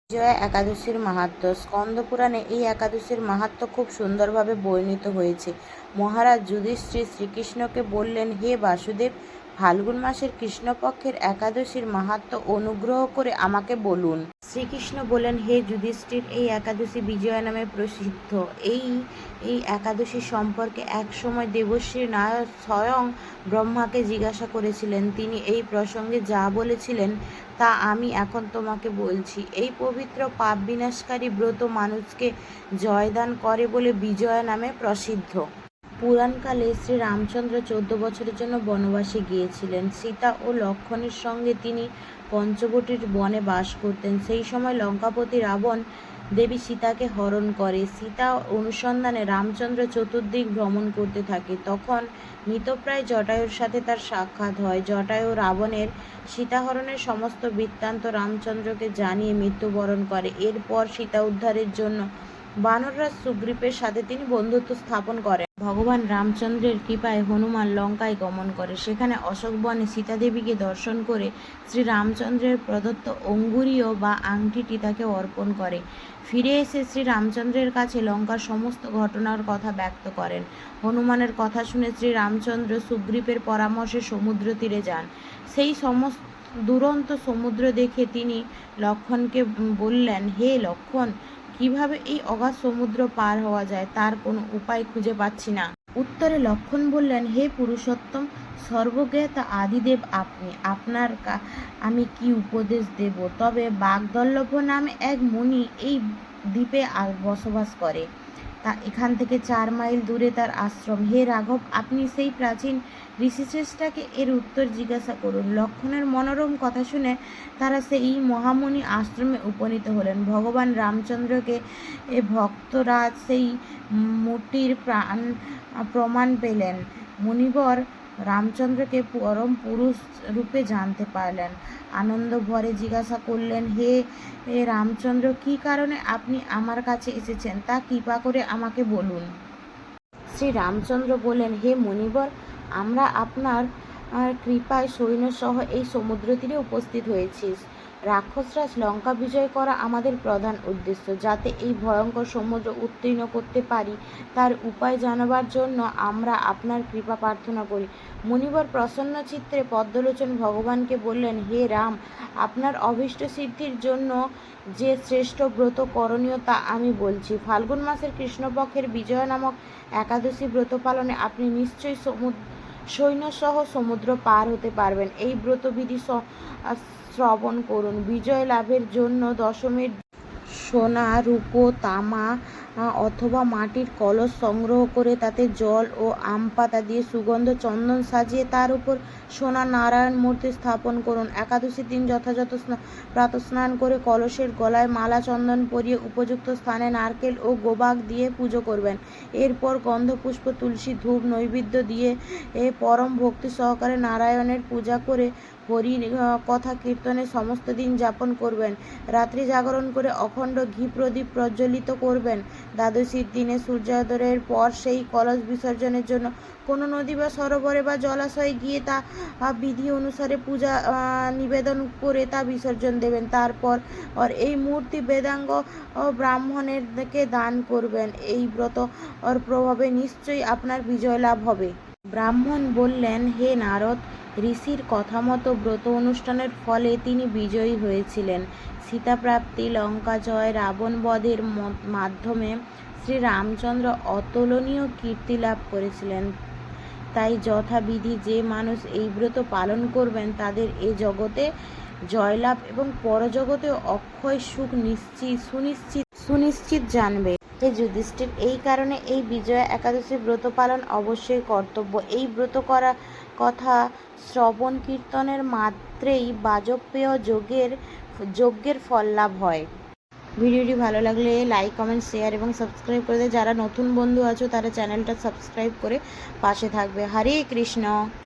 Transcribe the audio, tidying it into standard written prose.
বিজয়া একাদশীর মাহাত্ম্য। স্কন্দপুরাণে এই একাদশীর মাহাত্ম্য খুব সুন্দরভাবে বর্ণিত হয়েছে। মহারাজ যুধিষ্ঠির শ্রীকৃষ্ণকে বললেন, হে বাসুদেব, ফাল্গুন মাসের কৃষ্ণপক্ষের একাদশীর মাহাত্ম্য অনুগ্রহ করে আমাকে বলুন। শ্রীকৃষ্ণ বলেন, হে যুধিষ্ঠির, এই একাদশী বিজয়া নামে প্রসিদ্ধ। এই একাদশী সম্পর্কে এক সময় দেবশ্রী নারদ স্বয়ং ব্রহ্মাকে জিজ্ঞাসা করেছিলেন। তিনি এই প্রসঙ্গে যা বলেছিলেন তা আমি এখন তোমাকে বলছি। এই পবিত্র পাপ বিনাশকারী ব্রত মানুষকে জয়দান করে বলে বিজয়া নামে প্রসিদ্ধ। পুরাণকালে শ্রী রামচন্দ্র 14 বছরের জন্য বনবাসে গিয়েছিলেন। সীতা ও লক্ষ্মণের সঙ্গে তিনি পঞ্চবটির বনে বাস করতেন। সেই সময় লঙ্কাপতি রাবণ দেবী সীতাকে হরণ করে। সীতা অনুসন্ধানে রামচন্দ্র চতুর্দিক ভ্রমণ করতে থাকে। তখন মৃতপ্রায় জটায়ুর সাথে তার সাক্ষাৎ হয়। জটায়ু রাবণের সীতাহরণের সমস্ত বৃত্তান্ত রামচন্দ্রকে জানিয়ে মৃত্যুবরণ করে। এরপর সীতা উদ্ধারের জন্য বানররাজ সুগ্রীবের সাথে তিনি বন্ধুত্ব স্থাপন করেন। ভগবান রামচন্দ্রের কৃপায় হনুমান লঙ্কায় গমন করে। সেখানে অশোক বনে সীতাদেবীকে দর্শন করে শ্রী রামচন্দ্রের প্রদত্ত অঙ্গুরীয় বা আংটিটি তাকে অর্পণ করে। ফিরে এসে শ্রী রামচন্দ্রের কাছে লঙ্কার সমস্ত ঘটনার কথা ব্যক্ত করেন। হনুমানের কথা শুনে শ্রী রামচন্দ্র সুগ্রীবের পরামর্শে সমুদ্র তীরে যান। সেই সমস্ত দুরন্ত সমুদ্র দেখে তিনি লক্ষ্মণকে বললেন, হে লক্ষ্মণ, কিভাবে এই অগাধ সমুদ্র পার হওয়া যায় তার কোনো উপায় খুঁজে পাচ্ছি না। উত্তরে লক্ষ্মণ বললেন, হে পুরুষোত্তম, সর্বজ্ঞাতা আদিদেব আপনি, আপনার আমি কি উপদেশ দেব? তবে বাগদল্লভ নামে এক মুনি এই দ্বীপে বসবাস করে। তা এখান থেকে 4 মাইল দূরে তার আশ্রম। হে রাঘব, আপনি সেই প্রাচীন ঋষিশ্রেষ্ঠকে এর উত্তর জিজ্ঞাসা করুন। লক্ষ্মণের মনোরম কথা শুনে তারা সেই মহামুনি আশ্রমে উপনীত হলেন। ভগবান রামচন্দ্রকে ভক্তরাজ সেই মূর্তির প্রমাণ পেলেন। মুনিবর রামচন্দ্রকে পরম পুরুষ রূপে জানতে পারলেন। আনন্দ ভরে জিজ্ঞাসা করলেন, হে রামচন্দ্র, কি কারণে আপনি আমার কাছে এসেছেন তা কৃপা করে আমাকে বলুন। শ্রী রামচন্দ্র বললেন, হে মুনিবর, আমরা আপনার কৃপায় সৈন্যসহ এই সমুদ্র তীরে উপস্থিত হয়েছি। রাক্ষসরাজ লঙ্কা বিজয় করা আমাদের প্রধান উদ্দেশ্য। যাতে এই ভয়ঙ্কর সমুদ্র উত্তীর্ণ করতে পারি তার উপায় জানাবার জন্য আমরা আপনার কৃপা প্রার্থনা করি। মুনিবর প্রসন্ন চিত্তে পদ্মলোচন ভগবানকে বললেন, হে রাম, আপনার অভীষ্ট সিদ্ধির জন্য যে শ্রেষ্ঠ ব্রত করণীয় তা আমি বলছি। ফাল্গুন মাসের কৃষ্ণপক্ষের বিজয়া নামক একাদশী ব্রত পালনে আপনি নিশ্চয়ই সৈন্যসহ সমুদ্র পার হতে পারবেন। এই ব্রতবিধি শ্রবণ করুন। বিজয় লাভের জন্য দশমীর সোনা, রূপো, তামা অথবা মাটির কলস সংগ্রহ করে তাতে জল ও আম পাতা দিয়ে সুগন্ধ চন্দন সাজিয়ে তার উপর সোনা নারায়ণ মূর্তি স্থাপন করুন। একাদশীর দিন যথাযথ প্রাতঃস্নান করে কলসের গলায় মালা চন্দন পরিয়ে উপযুক্ত স্থানে নারকেল ও গোবাক দিয়ে পুজো করবেন। এরপর গন্ধপুষ্প, তুলসী, ধূপ নৈবেদ্য দিয়ে পরম ভক্তি সহকারে নারায়ণের পূজা করে হরি কথা কীর্তনে সমস্ত দিন যাপন করবেন। রাত্রি জাগরণ করে অখণ্ড ঘি প্রদীপ প্রজ্বলিত করবেন। দ্বাদশীর দিনে সূর্যোদয়ের পর সেই কলস বিসর্জনের জন্য কোনো নদী বা সরোবরে বা জলাশয়ে গিয়ে তা বিধি অনুসারে পূজা নিবেদন করে তা বিসর্জন দেবেন। তারপর এই মূর্তি বেদাঙ্গ ব্রাহ্মণেরকে দান করবেন। এই ব্রত প্রভাবে নিশ্চয়ই আপনার বিজয় লাভ হবে। ব্রাহ্মণ বললেন, হে নারদ, ঋষির কথা মতো ব্রত অনুষ্ঠানের ফলে তিনি বিজয়ী হয়েছিলেন। সীতাপ্রাপ্তি, লঙ্কা জয়, রাবণ বধের মাধ্যমে শ্রী রামচন্দ্র অতুলনীয় কীর্তি লাভ করেছিলেন। তাই যথাবিধি যে মানুষ এই ব্রত পালন করবেন তাদের এ জগতে জয়লাভ এবং পরজগতে অক্ষয় সুখ সুনিশ্চিত জানবে। হে যুধিষ্ঠির, এই কারণে এই বিজয়া একাদশী ব্রত পালন অবশ্যই কর্তব্য। এই ব্রত করা কথা শ্রবণ কীর্তনের মাত্রেই বাজপেয় যজ্ঞের ফল লাভ হয়। ভিডিওটি ভালো লাগলে লাইক, কমেন্ট, শেয়ার এবং সাবস্ক্রাইব করে দেয়। যারা নতুন বন্ধু আছো তারা চ্যানেলটা সাবস্ক্রাইব করে পাশে থাকবে। হরে কৃষ্ণ।